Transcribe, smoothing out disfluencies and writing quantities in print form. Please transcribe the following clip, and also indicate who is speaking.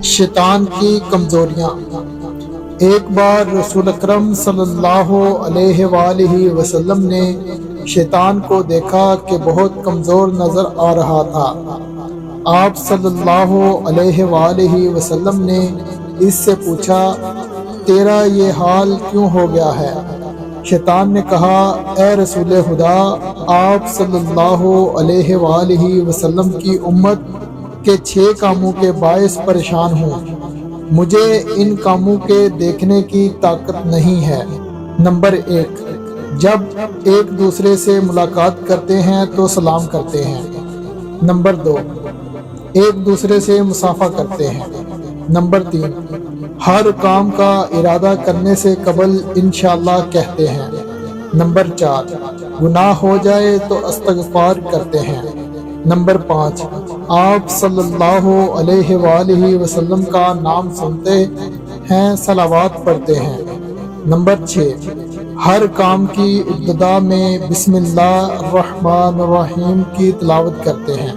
Speaker 1: شیطان کی کمزوریاں۔ ایک بار رسول اکرم صلی اللہ علیہ وآلہ وسلم نے شیطان کو دیکھا کہ بہت کمزور نظر آ رہا تھا۔ آپ صلی اللہ علیہ وآلہ وسلم نے اس سے پوچھا، تیرا یہ حال کیوں ہو گیا ہے؟ شیطان نے کہا، اے رسول خدا، آپ صلی اللہ علیہ وآلہ وسلم کی امت کے 6 کاموں کے باعث پریشان ہوں۔ مجھے ان کاموں کے دیکھنے کی طاقت نہیں ہے۔ نمبر 1، جب ایک دوسرے سے ملاقات کرتے ہیں تو سلام کرتے ہیں۔ نمبر 2، ایک دوسرے سے مصافحہ کرتے ہیں۔ نمبر 3، ہر کام کا ارادہ کرنے سے قبل انشاءاللہ کہتے ہیں۔ نمبر 4، گناہ ہو جائے تو استغفار کرتے ہیں۔ نمبر 5، آپ صلی اللہ علیہ وآلہ وسلم کا نام سنتے ہیں، صلوات پڑھتے ہیں۔ نمبر 6، ہر کام کی ابتدا میں بسم اللہ الرحمن الرحیم کی تلاوت کرتے ہیں۔